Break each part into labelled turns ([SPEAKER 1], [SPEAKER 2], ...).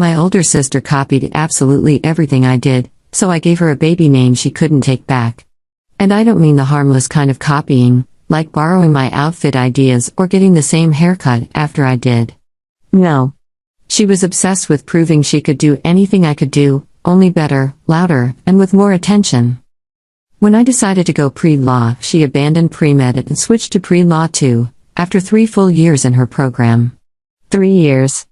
[SPEAKER 1] My older sister copied absolutely everything I did, so I gave her a baby name she couldn't take back. And I don't mean the harmless kind of copying, like borrowing my outfit ideas or getting the same haircut after I did. No. She was obsessed with proving she could do anything I could do, only better, louder, and with more attention. When I decided to go pre-law, she abandoned pre-med and switched to pre-law too, after 3 full years in her program. 3 years.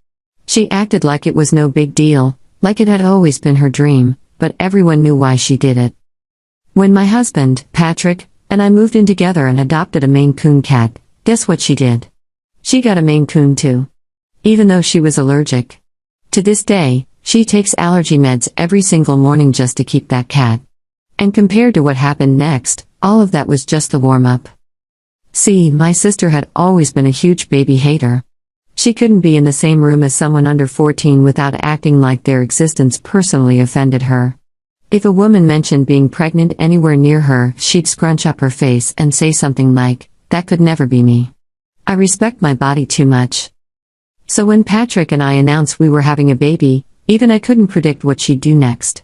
[SPEAKER 1] She acted like it was no big deal, like it had always been her dream, but everyone knew why she did it. When my husband, Patrick, and I moved in together and adopted a Maine Coon cat, guess what she did? She got a Maine Coon too. Even though she was allergic. To this day, she takes allergy meds every single morning just to keep that cat. And compared to what happened next, all of that was just the warm-up. See, my sister had always been a huge baby hater. She couldn't be in the same room as someone under 14 without acting like their existence personally offended her. If a woman mentioned being pregnant anywhere near her, she'd scrunch up her face and say something like, "That could never be me. I respect my body too much." So when Patrick and I announced we were having a baby, even I couldn't predict what she'd do next.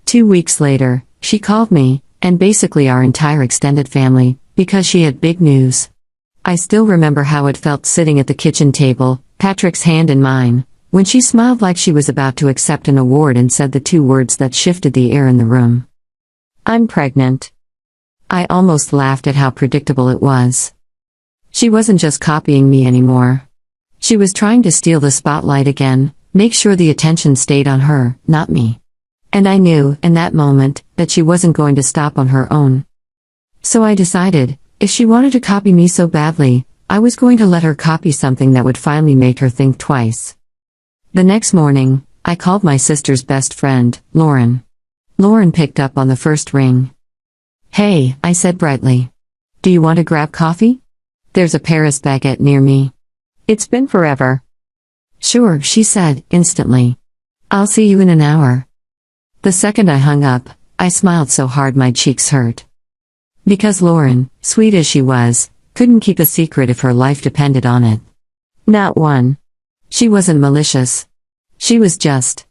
[SPEAKER 1] 2 weeks later, she called me, and basically our entire extended family, because she had big news. I still remember how it felt sitting at the kitchen table, Patrick's hand in mine, when she smiled like she was about to accept an award and said the 2 words that shifted the air in the room. "I'm pregnant." I almost laughed at how predictable it was. She wasn't just copying me anymore. She was trying to steal the spotlight again, make sure the attention stayed on her, not me. And I knew, in that moment, that she wasn't going to stop on her own. So I decided, if she wanted to copy me so badly, I was going to let her copy something that would finally make her think twice. The next morning, I called my sister's best friend, Lauren. Lauren picked up on the first ring. "Hey," I said brightly. "Do you want to grab coffee? There's a Paris baguette near me. It's been forever." "Sure," she said, instantly. "I'll see you in an hour." The second I hung up, I smiled so hard my cheeks hurt. Because Lauren, sweet as she was, couldn't keep a secret if her life depended on it. Not one. She wasn't malicious. She was just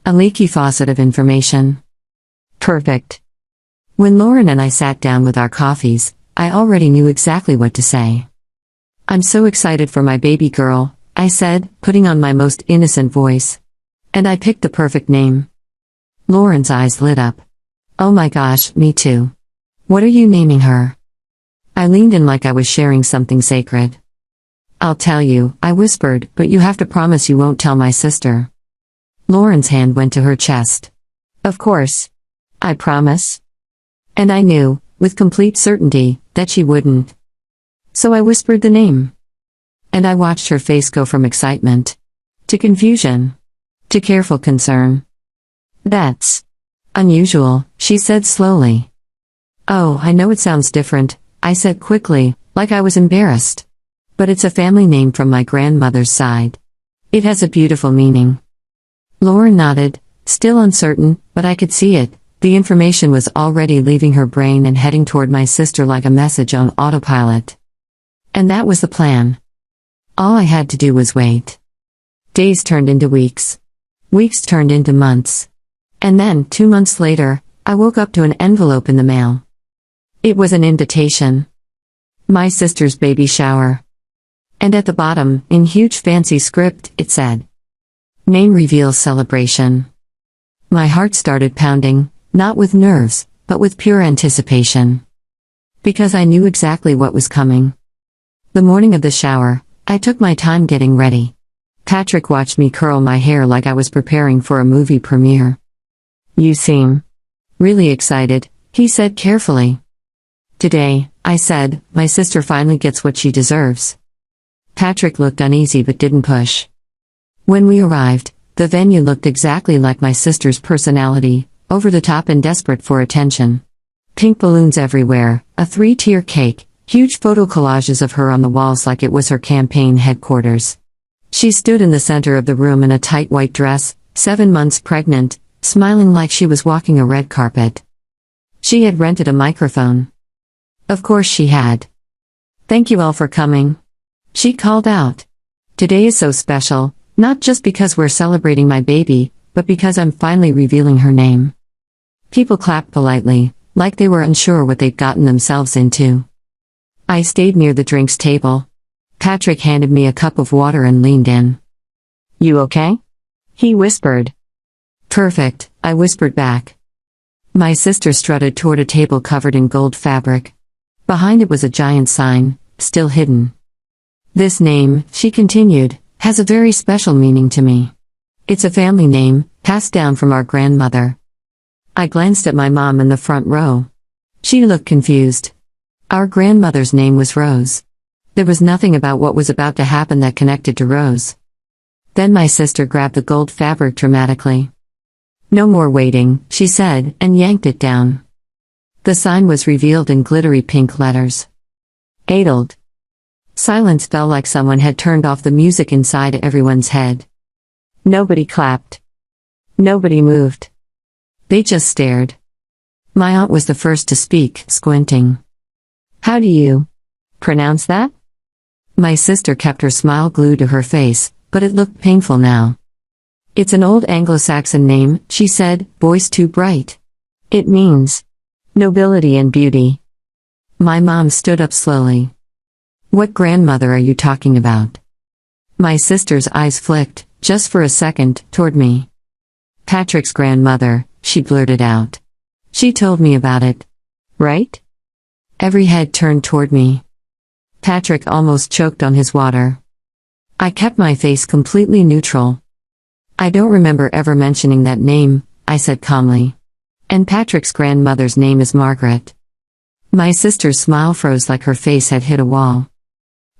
[SPEAKER 1] a leaky faucet of information. Perfect. When Lauren and I sat down with our coffees, I already knew exactly what to say. "I'm so excited for my baby girl," I said, putting on my most innocent voice. "And I picked the perfect name." Lauren's eyes lit up. "Oh my gosh, me too. What are you naming her?" I leaned in like I was sharing something sacred. "I'll tell you," I whispered, "but you have to promise you won't tell my sister." Lauren's hand went to her chest. "Of course. I promise." And I knew, with complete certainty, that she wouldn't. So I whispered the name. And I watched her face go from excitement to confusion to careful concern. "That's unusual," she said slowly. "Oh, I know it sounds different," I said quickly, like I was embarrassed. "But it's a family name from my grandmother's side. It has a beautiful meaning." Lauren nodded, still uncertain, but I could see it. The information was already leaving her brain and heading toward my sister like a message on autopilot. And that was the plan. All I had to do was wait. Days turned into weeks. Weeks turned into months. And then, 2 months later, I woke up to an envelope in the mail. It was an invitation. My sister's baby shower. And at the bottom, in huge fancy script, it said, "Name reveal celebration." My heart started pounding, not with nerves, but with pure anticipation. Because I knew exactly what was coming. The morning of the shower, I took my time getting ready. Patrick watched me curl my hair like I was preparing for a movie premiere. "You seem really excited," he said carefully. "Today," I said, "my sister finally gets what she deserves." Patrick looked uneasy but didn't push. When we arrived, the venue looked exactly like my sister's personality, over the top and desperate for attention. Pink balloons everywhere, a 3-tier cake, huge photo collages of her on the walls like it was her campaign headquarters. She stood in the center of the room in a tight white dress, 7 months pregnant, smiling like she was walking a red carpet. She had rented a microphone. Of course she had. "Thank you all for coming," she called out. "Today is so special, Not just because we're celebrating my baby, but because I'm finally revealing her name. People clapped politely, like they were unsure what they'd gotten themselves into. I stayed near the drinks table. Patrick handed me a cup of water and leaned in. "You okay?" he whispered. "Perfect," I whispered back. My sister strutted toward a table covered in gold fabric. Behind it was a giant sign, still hidden. "This name," she continued, "has a very special meaning to me. It's a family name, passed down from our grandmother." I glanced at my mom in the front row. She looked confused. Our grandmother's name was Rose. There was nothing about what was about to happen that connected to Rose. Then my sister grabbed the gold fabric dramatically. "No more waiting," she said, and yanked it down. The sign was revealed in glittery pink letters. Adult. Silence fell like someone had turned off the music inside everyone's head. Nobody clapped. Nobody moved. They just stared. My aunt was the first to speak, squinting. "How do you pronounce that?" My sister kept her smile glued to her face, but it looked painful now. "It's an old Anglo-Saxon name," she said, voice too bright. "It means nobility and beauty." My mom stood up slowly. "What grandmother are you talking about?" My sister's eyes flicked, just for a second, toward me. "Patrick's grandmother," she blurted out. "She told me about it. Right?" Every head turned toward me. Patrick almost choked on his water. I kept my face completely neutral. "I don't remember ever mentioning that name," I said calmly. "And Patrick's grandmother's name is Margaret." My sister's smile froze like her face had hit a wall.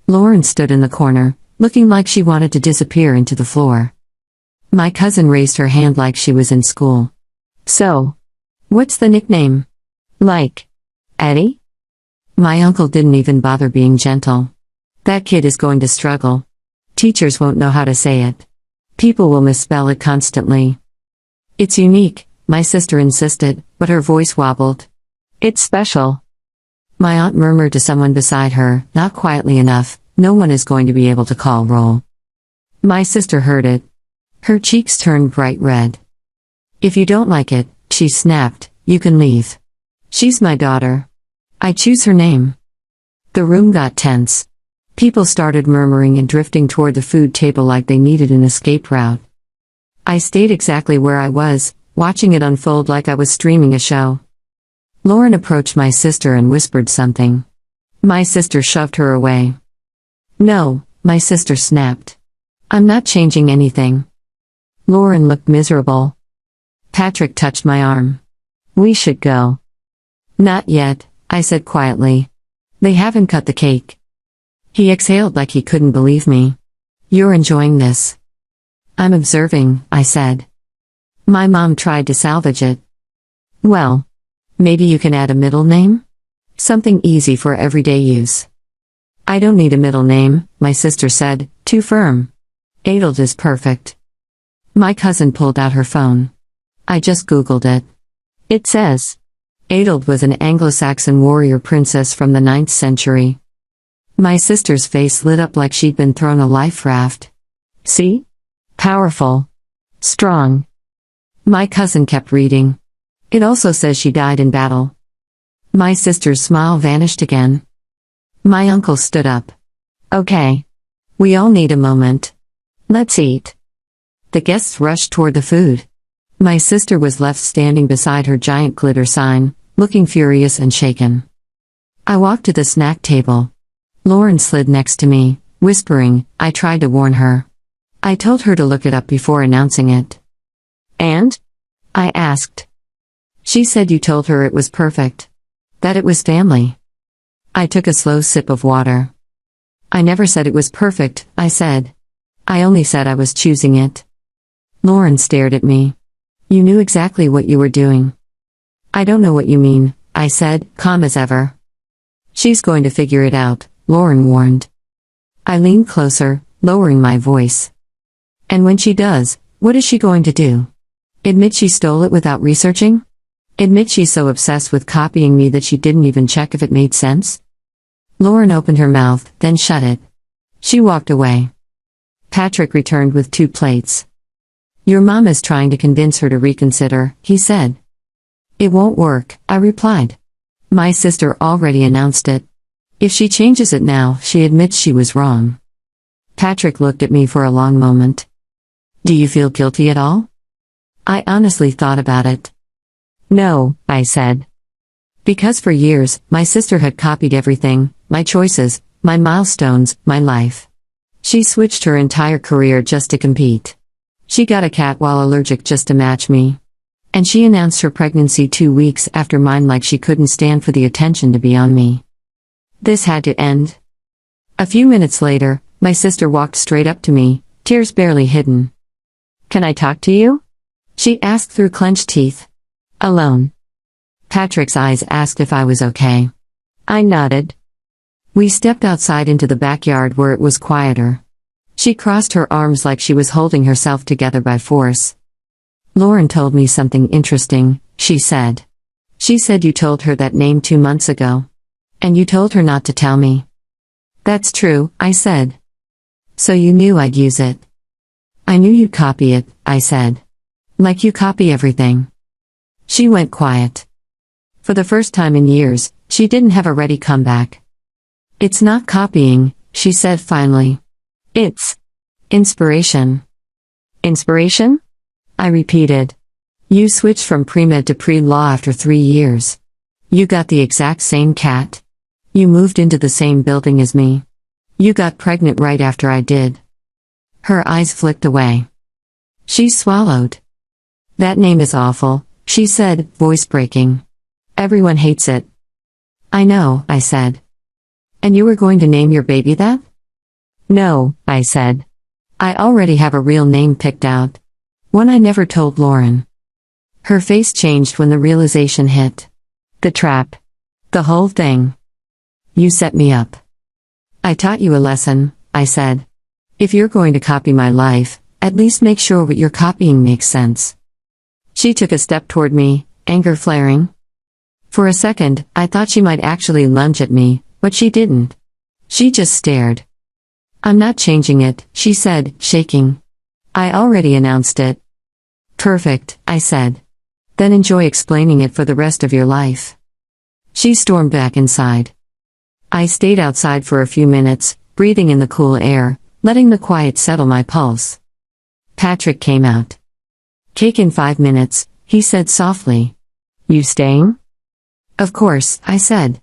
[SPEAKER 1] Lauren stood in the corner, looking like she wanted to disappear into the floor. My cousin raised her hand like she was in school. "So, what's the nickname? Like, Eddie?" My uncle didn't even bother being gentle. "That kid is going to struggle. Teachers won't know how to say it. People will misspell it constantly." "It's unique," my sister insisted, but her voice wobbled. "It's special." My aunt murmured to someone beside her, not quietly enough, "No one is going to be able to call roll." My sister heard it. Her cheeks turned bright red. "If you don't like it," she snapped, "you can leave. She's my daughter. I choose her name." The room got tense. People started murmuring and drifting toward the food table like they needed an escape route. I stayed exactly where I was, watching it unfold like I was streaming a show. Lauren approached my sister and whispered something. My sister shoved her away. "No," my sister snapped. "I'm not changing anything." Lauren looked miserable. Patrick touched my arm. "We should go." "Not yet," I said quietly. "They haven't cut the cake." He exhaled like he couldn't believe me. "You're enjoying this?" "I'm observing," I said. My mom tried to salvage it. "Well, maybe you can add a middle name? Something easy for everyday use." "I don't need a middle name," my sister said, too firm. "Adult is perfect." My cousin pulled out her phone. "I just Googled it. It says Adult was an Anglo-Saxon warrior princess from the 9th century. My sister's face lit up like she'd been thrown a life raft. "See? Powerful. Strong." My cousin kept reading. "It also says she died in battle." My sister's smile vanished again. My uncle stood up. "Okay. We all need a moment. Let's eat." The guests rushed toward the food. My sister was left standing beside her giant glitter sign, looking furious and shaken. I walked to the snack table. Lauren slid next to me, whispering. I tried to warn her. I told her to look it up before announcing it. "And?" I asked. She said you told her it was perfect. That it was family. I took a slow sip of water. "I never said it was perfect," I said. "I only said I was choosing it." Lauren stared at me. "You knew exactly what you were doing." "I don't know what you mean," I said, calm as ever. "She's going to figure it out," Lauren warned. I leaned closer, lowering my voice. "And when she does, what is she going to do? Admit she stole it without researching? Admit she's so obsessed with copying me that she didn't even check if it made sense?" Lauren opened her mouth, then shut it. She walked away. Patrick returned with 2 plates. Your mom is trying to convince her to reconsider, he said. It won't work, I replied. My sister already announced it. If she changes it now, she admits she was wrong. Patrick looked at me for a long moment. Do you feel guilty at all? I honestly thought about it. No, I said. Because for years, my sister had copied everything, my choices, my milestones, my life. She switched her entire career just to compete. She got a cat while allergic just to match me. And she announced her pregnancy 2 weeks after mine like she couldn't stand for the attention to be on me. This had to end. A few minutes later, my sister walked straight up to me, tears barely hidden. Can I talk to you? She asked through clenched teeth. Alone. Patrick's eyes asked if I was okay. I nodded. We stepped outside into the backyard where it was quieter. She crossed her arms like she was holding herself together by force. Lauren told me something interesting, she said. She said you told her that name 2 months ago. And you told her not to tell me. That's true, I said. So you knew I'd use it. I knew you'd copy it, I said. Like you copy everything. She went quiet. For the first time in years, she didn't have a ready comeback. It's not copying, she said finally. It's inspiration. Inspiration? I repeated. You switched from pre-med to pre-law after 3 years. You got the exact same cat. You moved into the same building as me. You got pregnant right after I did. Her eyes flicked away. She swallowed. That name is awful, she said, voice breaking. Everyone hates it. I know, I said. And you were going to name your baby that? No, I said. I already have a real name picked out. One I never told Lauren. Her face changed when the realization hit. The trap. The whole thing. You set me up. I taught you a lesson, I said. If you're going to copy my life, at least make sure what you're copying makes sense. She took a step toward me, anger flaring. For a second, I thought she might actually lunge at me, but she didn't. She just stared. I'm not changing it, she said, shaking. I already announced it. Perfect, I said. Then enjoy explaining it for the rest of your life. She stormed back inside. I stayed outside for a few minutes, breathing in the cool air, letting the quiet settle my pulse. Patrick came out. Cake in 5 minutes, he said softly. You staying? Of course, I said.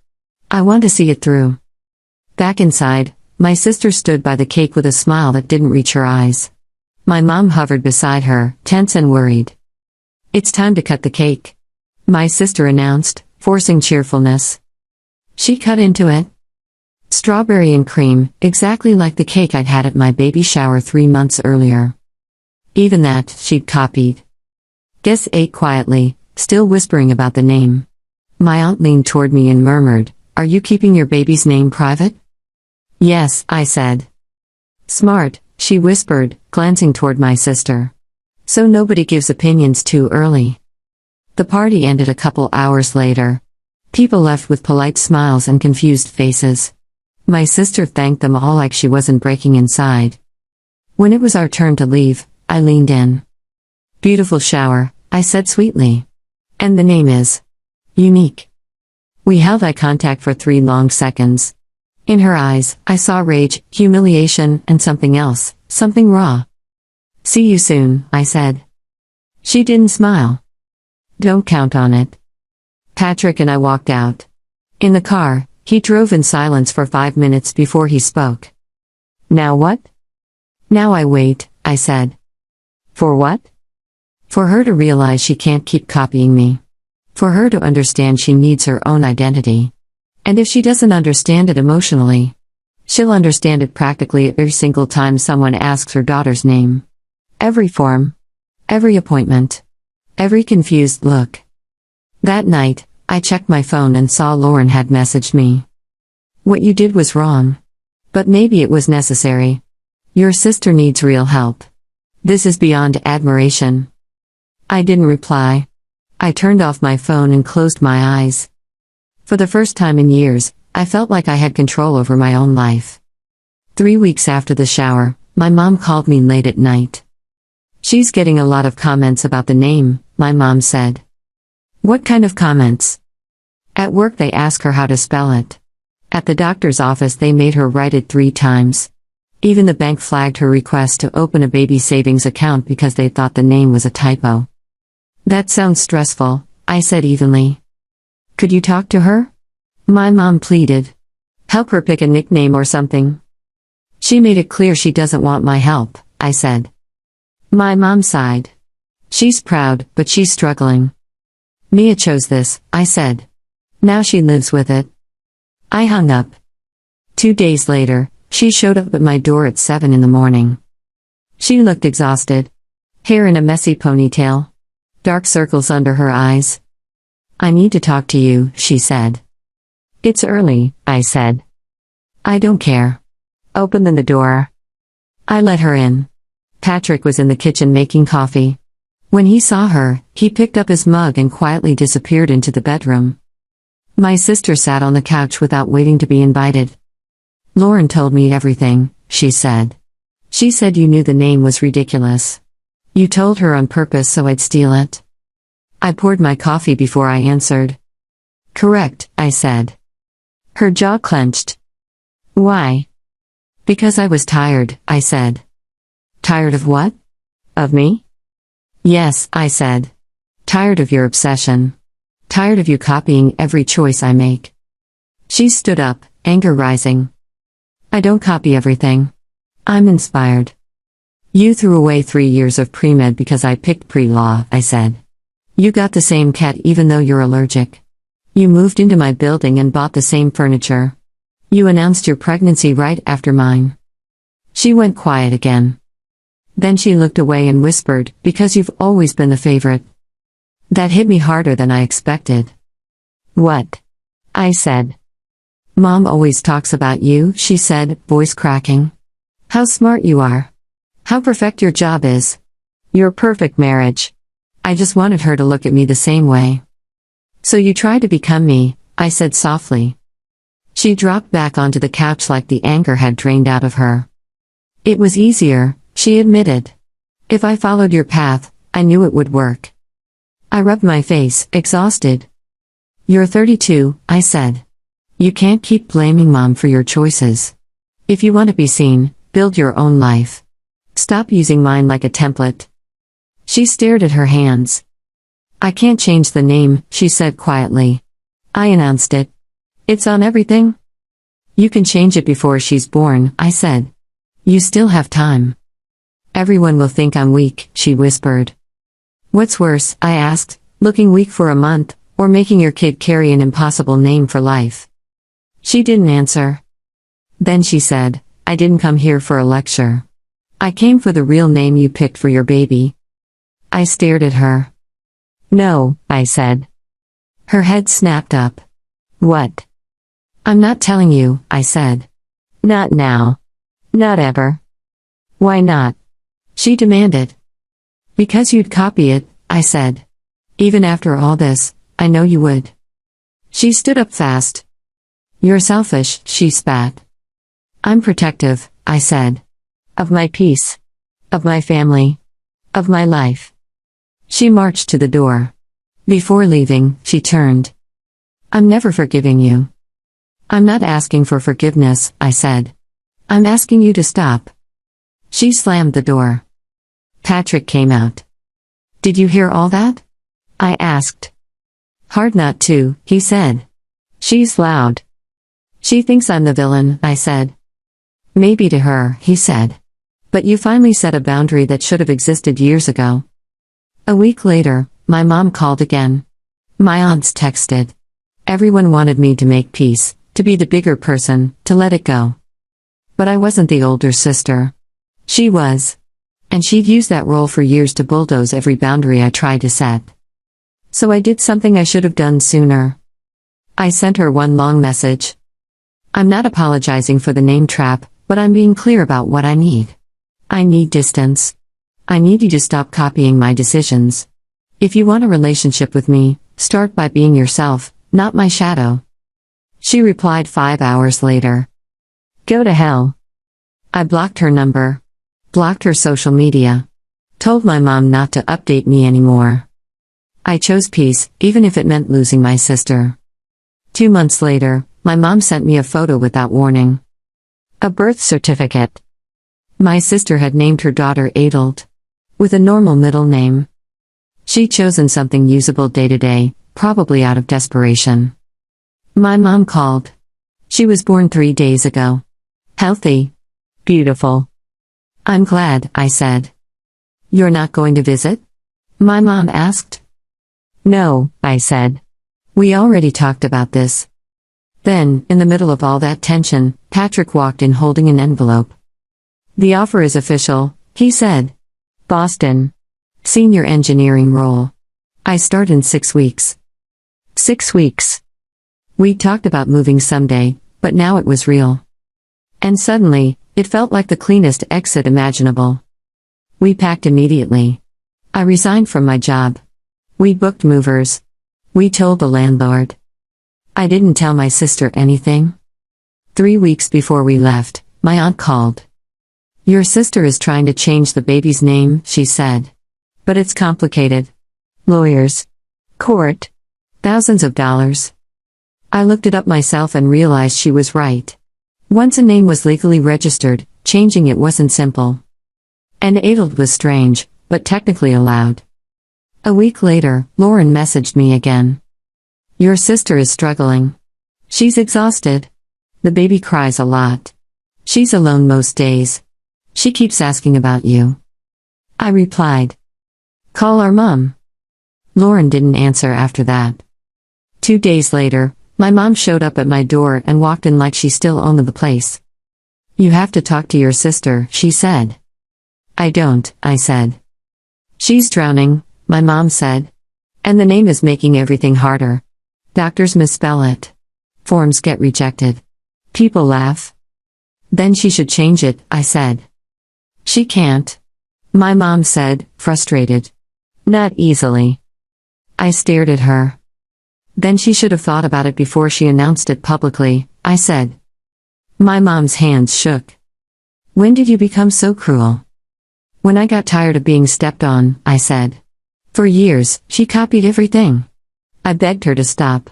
[SPEAKER 1] I want to see it through. Back inside, my sister stood by the cake with a smile that didn't reach her eyes. My mom hovered beside her, tense and worried. It's time to cut the cake, my sister announced, forcing cheerfulness. She cut into it. Strawberry and cream, exactly like the cake I'd had at my baby shower 3 months earlier. Even that, she'd copied. Guess ate quietly, still whispering about the name. My aunt leaned toward me and murmured, Are you keeping your baby's name private? Yes, I said. Smart, she whispered, glancing toward my sister. So nobody gives opinions too early. The party ended a couple hours later. People left with polite smiles and confused faces. My sister thanked them all like she wasn't breaking inside. When it was our turn to leave, I leaned in. Beautiful shower, I said sweetly. And the name is unique. We held eye contact for 3 long seconds. In her eyes, I saw rage, humiliation, and something else, something raw. See you soon, I said. She didn't smile. Don't count on it. Patrick and I walked out. In the car, he drove in silence for 5 minutes before he spoke. Now what? Now I wait, I said. For what? For her to realize she can't keep copying me. For her to understand she needs her own identity. And if she doesn't understand it emotionally, she'll understand it practically every single time someone asks her daughter's name. Every form. Every appointment. Every confused look. That night, I checked my phone and saw Lauren had messaged me. What you did was wrong. But maybe it was necessary. Your sister needs real help. This is beyond admiration. I didn't reply. I turned off my phone and closed my eyes. For the first time in years, I felt like I had control over my own life. 3 weeks after the shower, My mom called me late at night. She's getting a lot of comments about the name, my mom said. What kind of comments? At work they ask her how to spell it. At the doctor's office they made her write it 3 times. Even the bank flagged her request to open a baby savings account because they thought the name was a typo. That sounds stressful, I said evenly. Could you talk to her? My mom pleaded. Help her pick a nickname or something. She made it clear she doesn't want my help, I said. My mom sighed. She's proud, but she's struggling. Mia chose this, I said. Now she lives with it. I hung up. 2 days later, she showed up at my door at 7 in the morning. She looked exhausted. Hair in a messy ponytail. Dark circles under her eyes. I need to talk to you, she said. It's early, I said. I don't care. Open the door. I let her in. Patrick was in the kitchen making coffee. When he saw her, he picked up his mug and quietly disappeared into the bedroom. My sister sat on the couch without waiting to be invited. Lauren told me everything, she said. She said you knew the name was ridiculous. You told her on purpose so I'd steal it. I poured my coffee before I answered. Correct, I said. Her jaw clenched. Why? Because I was tired, I said. Tired of what? Of me? Yes, I said. Tired of your obsession. Tired of you copying every choice I make. She stood up, anger rising. I don't copy everything. I'm inspired. You threw away 3 years of pre-med because I picked pre-law, I said. You got the same cat even though you're allergic. You moved into my building and bought the same furniture. You announced your pregnancy right after mine. She went quiet again. Then she looked away and whispered, because you've always been the favorite. That hit me harder than I expected. What? I said. Mom always talks about you, she said, voice cracking. How smart you are. How perfect your job is. Your perfect marriage. I just wanted her to look at me the same way. So you tried to become me, I said softly. She dropped back onto the couch like the anger had drained out of her. It was easier, she admitted. If I followed your path, I knew it would work. I rubbed my face, exhausted. You're 32, I said. You can't keep blaming Mom for your choices. If you want to be seen, build your own life. Stop using mine like a template. She stared at her hands. I can't change the name, she said quietly. I announced it. It's on everything. You can change it before she's born, I said. You still have time. Everyone will think I'm weak, she whispered. What's worse, I asked, looking weak for a month, or making your kid carry an impossible name for life? She didn't answer. Then she said, I didn't come here for a lecture. I came for the real name you picked for your baby. I stared at her. No, I said. Her head snapped up. What? I'm not telling you, I said. Not now. Not ever. Why not? She demanded. Because you'd copy it, I said. Even after all this, I know you would. She stood up fast. You're selfish, she spat. I'm protective, I said. Of my peace. Of my family. Of my life. She marched to the door. Before leaving, she turned. I'm never forgiving you. I'm not asking for forgiveness, I said. I'm asking you to stop. She slammed the door. Patrick came out. Did you hear all that? I asked. Hard not to, he said. She's loud. She thinks I'm the villain, I said. Maybe to her, he said. But you finally set a boundary that should have existed years ago. A week later, my mom called again. My aunts texted. Everyone wanted me to make peace, to be the bigger person, to let it go. But I wasn't the older sister. She was. And she'd used that role for years to bulldoze every boundary I tried to set. So I did something I should have done sooner. I sent her one long message. I'm not apologizing for the name trap, but I'm being clear about what I need. I need distance. I need you to stop copying my decisions. If you want a relationship with me, start by being yourself, not my shadow. She replied 5 hours later. Go to hell. I blocked her number. Blocked her social media. Told my mom not to update me anymore. I chose peace, even if it meant losing my sister. 2 months later, my mom sent me a photo without warning. A birth certificate. My sister had named her daughter Adelt, with a normal middle name. She'd chosen something usable day to day, probably out of desperation. My mom called. She was born 3 days ago. Healthy. Beautiful. I'm glad, I said. You're not going to visit? My mom asked. No, I said. We already talked about this. Then, in the middle of all that tension, Patrick walked in holding an envelope. The offer is official, he said. Boston. Senior engineering role. I start in 6 weeks. 6 weeks. We talked about moving someday, but now it was real. And suddenly, it felt like the cleanest exit imaginable. We packed immediately. I resigned from my job. We booked movers. We told the landlord. I didn't tell my sister anything. 3 weeks before we left, my aunt called. Your sister is trying to change the baby's name, she said. But it's complicated. Lawyers. Court. Thousands of dollars. I looked it up myself and realized she was right. Once a name was legally registered, changing it wasn't simple. And Adelt was strange, but technically allowed. A week later, Lauren messaged me again. Your sister is struggling. She's exhausted. The baby cries a lot. She's alone most days. She keeps asking about you. I replied. Call our mom. Lauren didn't answer after that. 2 days later, my mom showed up at my door and walked in like she still owned the place. You have to talk to your sister, she said. I don't, I said. She's drowning, my mom said. And the name is making everything harder. Doctors misspell it. Forms get rejected. People laugh. Then she should change it, I said. She can't. My mom said, frustrated. Not easily. I stared at her. Then she should have thought about it before she announced it publicly, I said. My mom's hands shook. When did you become so cruel? When I got tired of being stepped on, I said. For years, she copied everything. I begged her to stop.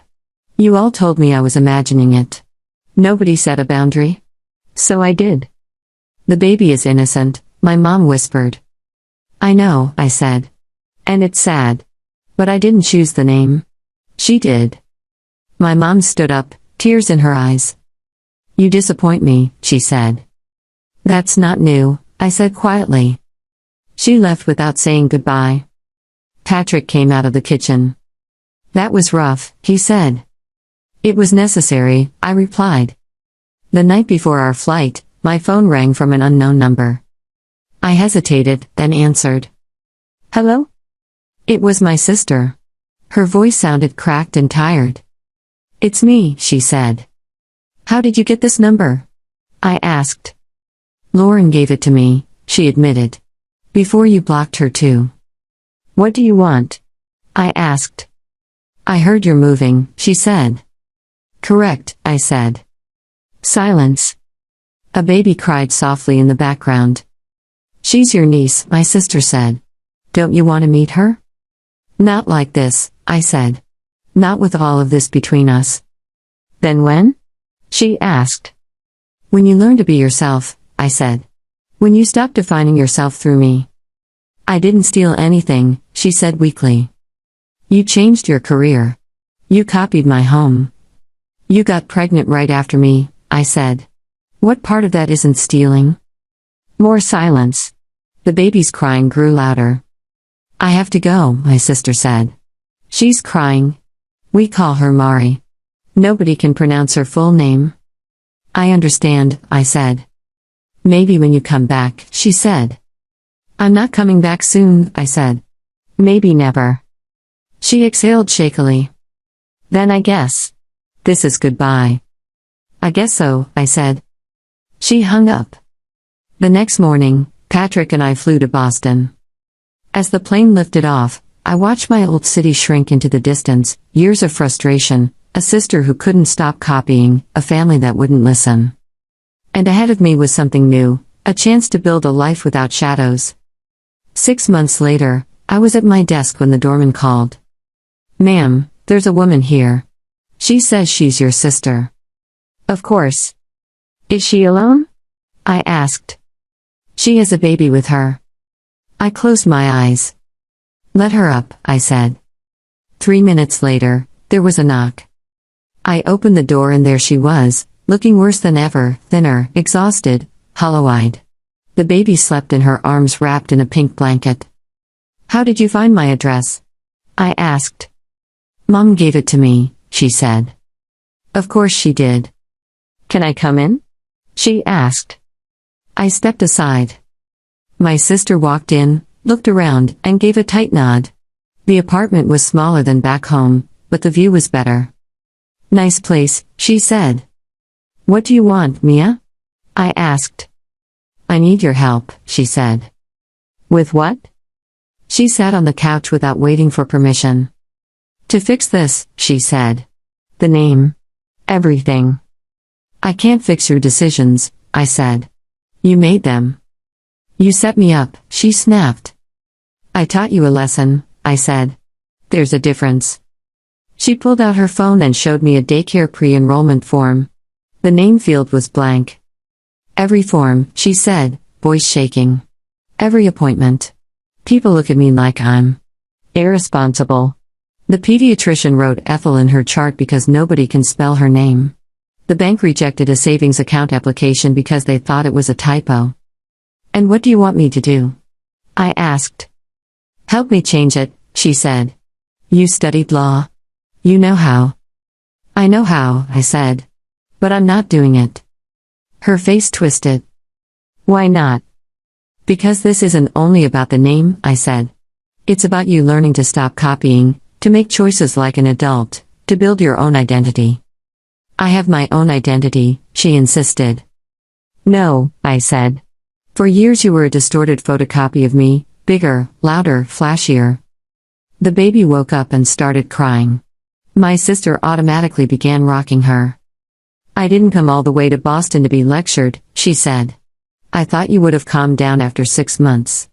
[SPEAKER 1] You all told me I was imagining it. Nobody set a boundary. So I did. The baby is innocent, my mom whispered. I know, I said. And it's sad. But I didn't choose the name. She did. My mom stood up, tears in her eyes. You disappoint me, she said. That's not new, I said quietly. She left without saying goodbye. Patrick came out of the kitchen. That was rough, he said. It was necessary, I replied. The night before our flight, my phone rang from an unknown number. I hesitated, then answered. Hello? It was my sister. Her voice sounded cracked and tired. It's me, she said. How did you get this number? I asked. Lauren gave it to me, she admitted. Before you blocked her too. What do you want? I asked. I heard you're moving, she said. Correct, I said. Silence. A baby cried softly in the background. She's your niece, my sister said. Don't you want to meet her? Not like this, I said. Not with all of this between us. Then when? She asked. When you learn to be yourself, I said. When you stop defining yourself through me. I didn't steal anything, she said weakly. You changed your career. You copied my home. You got pregnant right after me, I said. What part of that isn't stealing? More silence. The baby's crying grew louder. I have to go, my sister said. She's crying. We call her Mari. Nobody can pronounce her full name. I understand, I said. Maybe when you come back, she said. I'm not coming back soon, I said. Maybe never. She exhaled shakily. Then I guess. This is goodbye. I guess so, I said. She hung up. The next morning, Patrick and I flew to Boston. As the plane lifted off, I watched my old city shrink into the distance, years of frustration, a sister who couldn't stop copying, a family that wouldn't listen. And ahead of me was something new, A chance to build a life without shadows. 6 months later, I was at my desk when the doorman called. "Ma'am, there's a woman here. She says she's your sister." "Of course. Is she alone?" I asked. "She has a baby with her." I closed my eyes. "Let her up," I said. 3 minutes later, there was a knock. I opened the door and there she was, looking worse than ever, thinner, exhausted, hollow-eyed. The baby slept in her arms wrapped in a pink blanket. "How did you find my address?" I asked. "Mom gave it to me," she said. Of course she did. "Can I come in?" she asked. I stepped aside. My sister walked in, looked around, and gave a tight nod. The apartment was smaller than back home, but the view was better. "Nice place," she said. "What do you want, Mia?" I asked. "I need your help," she said. "With what?" She sat on the couch without waiting for permission. "To fix this," she said. "The name. Everything." "I can't fix your decisions," I said. "You made them." "You set me up," she snapped. "I taught you a lesson," I said. "There's a difference." She pulled out her phone and showed me a daycare pre-enrollment form. The name field was blank. "Every form," she said, voice shaking. "Every appointment. People look at me like I'm irresponsible." The pediatrician wrote Ethel in her chart because nobody can spell her name. The bank rejected a savings account application because they thought it was a typo. "And what do you want me to do?" I asked. "Help me change it," she said. "You studied law. You know how." "I know how," I said. "But I'm not doing it." Her face twisted. "Why not?" "Because this isn't only about the name," I said. "It's about you learning to stop copying, to make choices like an adult, to build your own identity." "I have my own identity," she insisted. "No," I said. "For years you were a distorted photocopy of me, bigger, louder, flashier." The baby woke up and started crying. My sister automatically began rocking her. "I didn't come all the way to Boston to be lectured," she said. "I thought you would have calmed down after 6 months."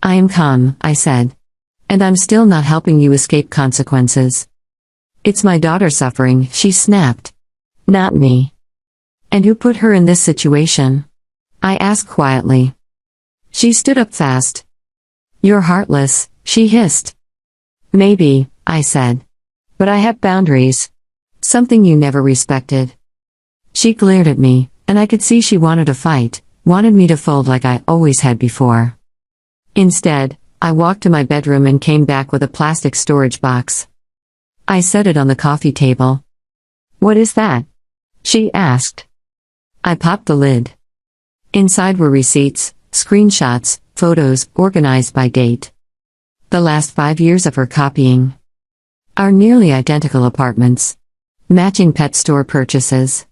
[SPEAKER 1] "I am calm," I said. "And I'm still not helping you escape consequences." "It's my daughter suffering," she snapped. "Not me." "And who put her in this situation?" I asked quietly. She stood up fast. "You're heartless," she hissed. "Maybe," I said. "But I have boundaries. Something you never respected." She glared at me, and I could see she wanted a fight, wanted me to fold like I always had before. Instead, I walked to my bedroom and came back with a plastic storage box. I set it on the coffee table. "What is that?" she asked. I popped the lid. Inside were receipts, screenshots, photos, organized by date. The last 5 years of her copying. Our nearly identical apartments. Matching pet store purchases.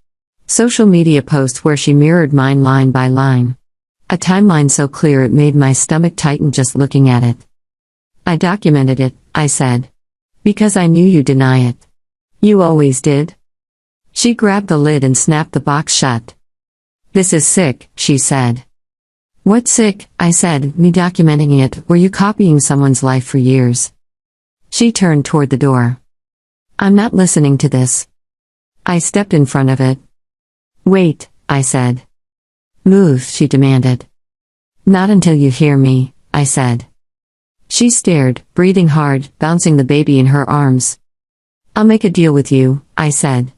[SPEAKER 1] Social media posts where she mirrored mine line by line. A timeline so clear it made my stomach tighten just looking at it. "I documented it," I said. "Because I knew you'd deny it." "You always did." She grabbed the lid and snapped the box shut. "This is sick," she said. "What's sick?" I said. "Me documenting it, or you copying someone's life for years?" She turned toward the door. "I'm not listening to this." I stepped in front of it. "Wait," I said. "Move," she demanded. "Not until you hear me," I said. She stared, breathing hard, bouncing the baby in her arms. "I'll make a deal with you," I said.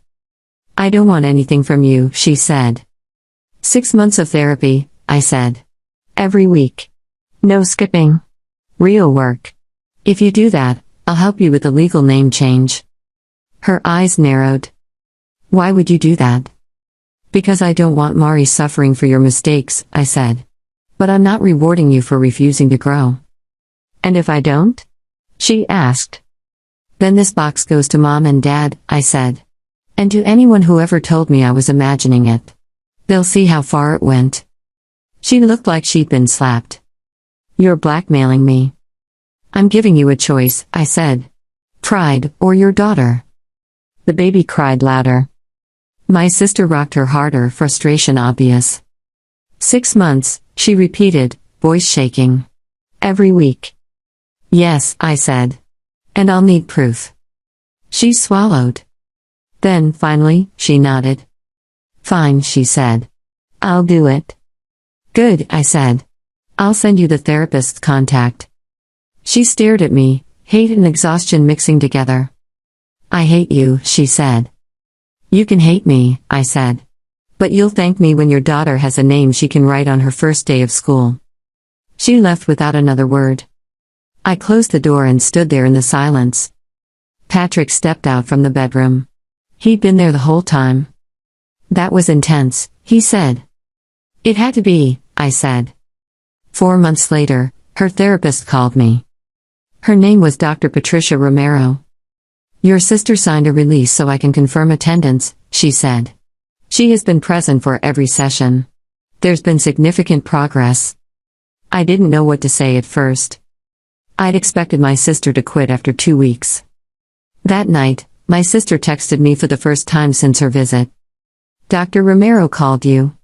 [SPEAKER 1] "I don't want anything from you," she said. 6 months of therapy, I said. Every week. No skipping. Real work. If you do that, I'll help you with the legal name change. Her eyes narrowed. "Why would you do that?" "Because I don't want Mari suffering for your mistakes," I said. "But I'm not rewarding you for refusing to grow." "And if I don't?" she asked. "Then this box goes to Mom and Dad," I said. "And to anyone who ever told me I was imagining it. They'll see how far it went." She looked like she'd been slapped. "You're blackmailing me." "I'm giving you a choice," I said. "Pride, or your daughter." The baby cried louder. My sister rocked her harder, frustration obvious. 6 months, she repeated, voice shaking. Every week. Yes, I said. And I'll need proof. She swallowed. Then, finally, she nodded. Fine, she said. I'll do it. Good, I said. I'll send you the therapist's contact. She stared at me, hate and exhaustion mixing together. I hate you, she said. You can hate me, I said. But you'll thank me when your daughter has a name she can write on her first day of school. She left without another word. I closed the door and stood there in the silence. Patrick stepped out from the bedroom. He'd been there the whole time. That was intense, he said. It had to be, I said. 4 months later, her therapist called me. Her name was Dr. Patricia Romero. Your sister signed a release so I can confirm attendance, she said. She has been present for every session. There's been significant progress. I didn't know what to say at first. I'd expected my sister to quit after 2 weeks. That night, my sister texted me for the first time since her visit. Dr. Romero called you.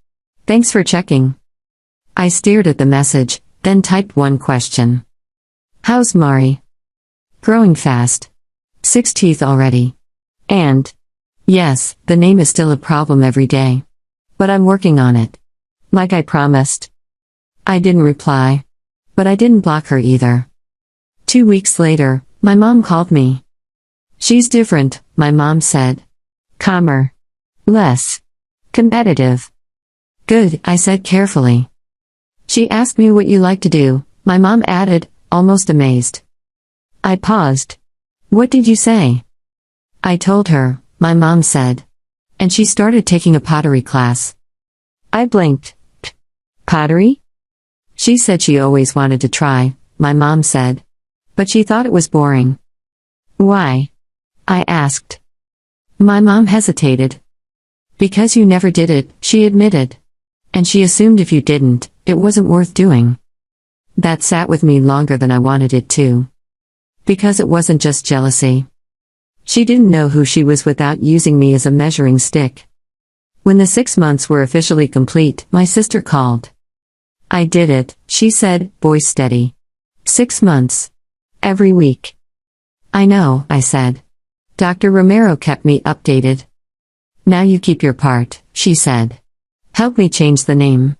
[SPEAKER 1] Thanks for checking. I stared at the message, then typed one question. How's Mari? Growing fast. 6 teeth already. And, yes, the name is still a problem every day. But I'm working on it. Like I promised. I didn't reply. But I didn't block her either. 2 weeks later, my mom called me. She's different, my mom said. Calmer. Less competitive. Good, I said carefully. She asked me what you like to do, my mom added, almost amazed. I paused. What did you say? I told her, my mom said. And she started taking a pottery class. I blinked. Pottery? She said she always wanted to try, my mom said. But she thought it was boring. Why? I asked. My mom hesitated. Because you never did it, she admitted. And she assumed if you didn't, it wasn't worth doing. That sat with me longer than I wanted it to. Because it wasn't just jealousy. She didn't know who she was without using me as a measuring stick. When the 6 months were officially complete, my sister called. I did it, she said, voice steady. 6 months. Every week. I know, I said. Dr. Romero kept me updated. Now you keep your part, she said. Help me change the name.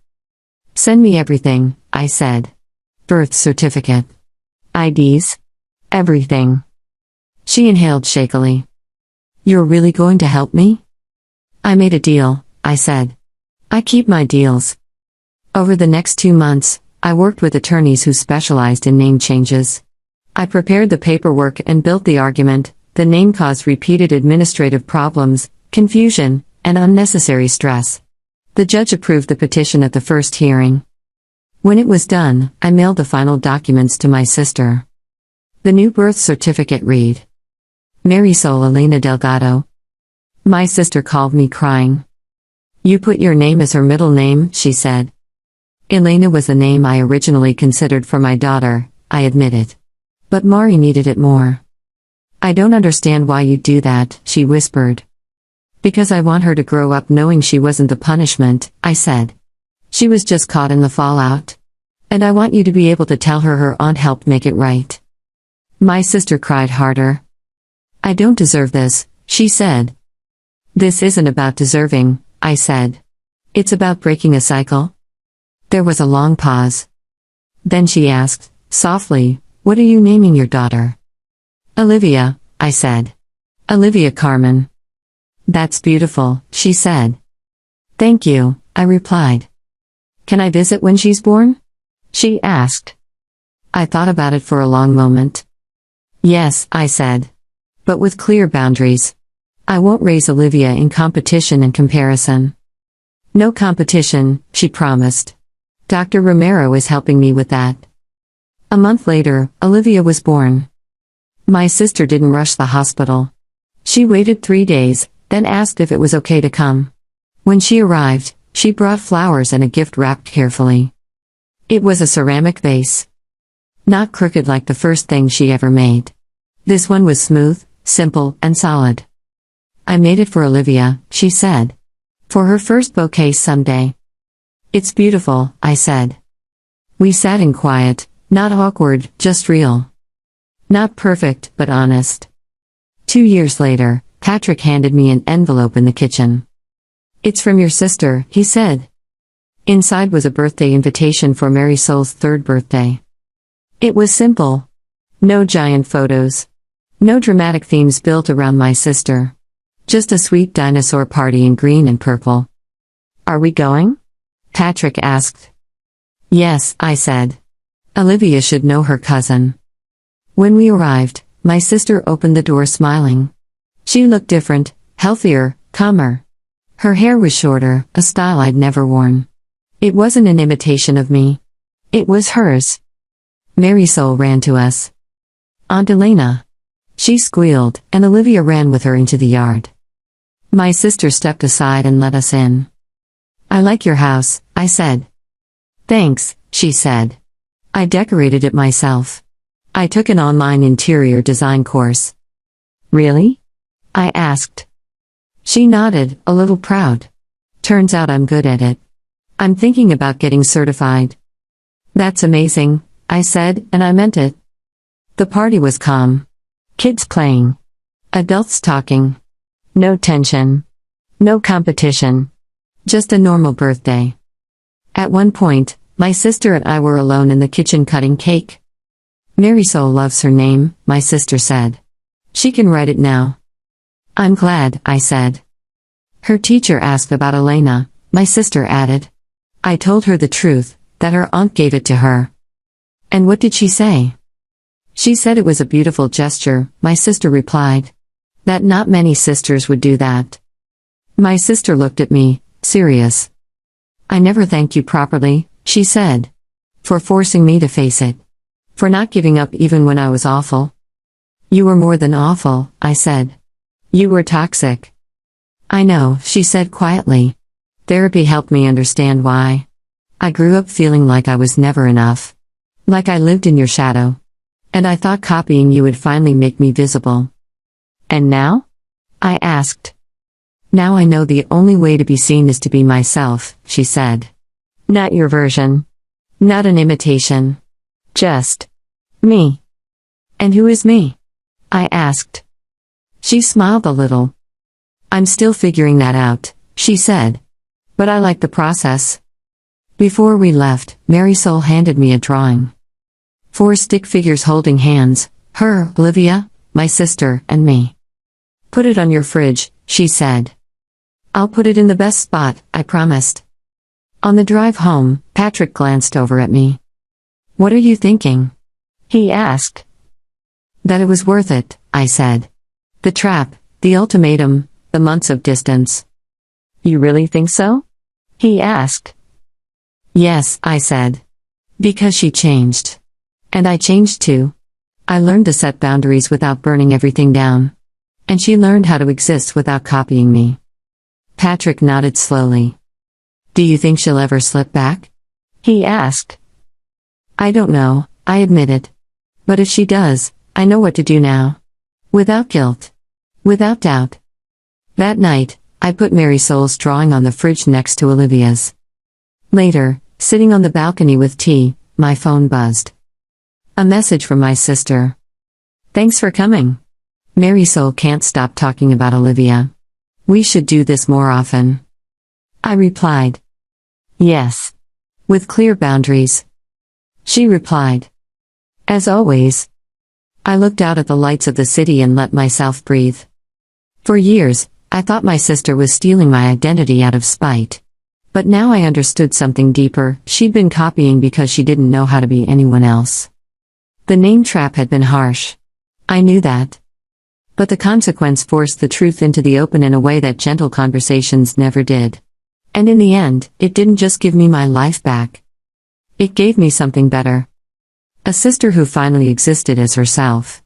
[SPEAKER 1] Send me everything, I said. Birth certificate. IDs. Everything. She inhaled shakily. You're really going to help me? I made a deal, I said. I keep my deals. Over the next 2 months, I worked with attorneys who specialized in name changes. I prepared the paperwork and built the argument. The name caused repeated administrative problems, confusion, and unnecessary stress. The judge approved the petition at the first hearing. When it was done, I mailed the final documents to my sister. The new birth certificate read, Marisol Elena Delgado. My sister called me crying. You put your name as her middle name, she said. Elena was the name I originally considered for my daughter, I admitted. But Mari needed it more. I don't understand why you'd do that, she whispered. Because I want her to grow up knowing she wasn't the punishment, I said. She was just caught in the fallout. And I want you to be able to tell her aunt helped make it right. My sister cried harder. I don't deserve this, she said. This isn't about deserving, I said. It's about breaking a cycle. There was a long pause. Then she asked, softly, what are you naming your daughter? Olivia, I said. Olivia Carmen. That's beautiful, she said. Thank you, I replied. Can I visit when she's born? She asked. I thought about it for a long moment. Yes, I said. But with clear boundaries. I won't raise Olivia in competition and comparison. No competition, she promised. Dr. Romero is helping me with that. A month later, Olivia was born. My sister didn't rush the hospital. She waited 3 days, then asked if it was okay to come. When she arrived, she brought flowers and a gift wrapped carefully. It was a ceramic vase. Not crooked like the first thing she ever made. This one was smooth, simple, and solid. I made it for Olivia, she said. For her first bouquet someday. It's beautiful, I said. We sat in quiet, not awkward, just real. Not perfect, but honest. 2 years later, Patrick handed me an envelope in the kitchen. It's from your sister, he said. Inside was a birthday invitation for Mary Soul's 3rd birthday. It was simple. No giant photos. No dramatic themes built around my sister. Just a sweet dinosaur party in green and purple. Are we going? Patrick asked. Yes, I said. Olivia should know her cousin. When we arrived, my sister opened the door smiling. She looked different, healthier, calmer. Her hair was shorter, a style I'd never worn. It wasn't an imitation of me. It was hers. Mary Soul ran to us. Aunt Elena. She squealed, and Olivia ran with her into the yard. My sister stepped aside and let us in. I like your house, I said. Thanks, she said. I decorated it myself. I took an online interior design course. Really? I asked. She nodded, a little proud. Turns out I'm good at it. I'm thinking about getting certified. That's amazing, I said, and I meant it. The party was calm. Kids playing. Adults talking. No tension. No competition. Just a normal birthday. At one point, my sister and I were alone in the kitchen cutting cake. Mary Soul loves her name, my sister said. She can write it now. I'm glad, I said. Her teacher asked about Elena, my sister added. I told her the truth, that her aunt gave it to her. And what did she say? She said it was a beautiful gesture, my sister replied. That not many sisters would do that. My sister looked at me, serious. I never thanked you properly, she said. For forcing me to face it. For not giving up even when I was awful. You were more than awful, I said. You were toxic. I know, she said quietly. Therapy helped me understand why. I grew up feeling like I was never enough. Like I lived in your shadow. And I thought copying you would finally make me visible. And now? I asked. Now I know the only way to be seen is to be myself, she said. Not your version. Not an imitation. Just me. And who is me? I asked. She smiled a little. I'm still figuring that out, she said. But I like the process. Before we left, Mary Soul handed me a drawing. 4 stick figures holding hands, her, Olivia, my sister, and me. Put it on your fridge, she said. I'll put it in the best spot, I promised. On the drive home, Patrick glanced over at me. What are you thinking? He asked. That it was worth it, I said. The trap, the ultimatum, the months of distance. You really think so? He asked. Yes, I said. Because she changed. And I changed too. I learned to set boundaries without burning everything down. And she learned how to exist without copying me. Patrick nodded slowly. Do you think she'll ever slip back? He asked. I don't know, I admitted. But if she does, I know what to do now. Without guilt. Without doubt. That night, I put Mary Soul's drawing on the fridge next to Olivia's. Later, sitting on the balcony with tea, my phone buzzed. A message from my sister. Thanks for coming. Mary Soul can't stop talking about Olivia. We should do this more often. I replied. Yes. With clear boundaries. She replied. As always. I looked out at the lights of the city and let myself breathe. For years, I thought my sister was stealing my identity out of spite. But now I understood something deeper. She'd been copying because she didn't know how to be anyone else. The name trap had been harsh. I knew that. But the consequence forced the truth into the open in a way that gentle conversations never did. And in the end, it didn't just give me my life back. It gave me something better. A sister who finally existed as herself.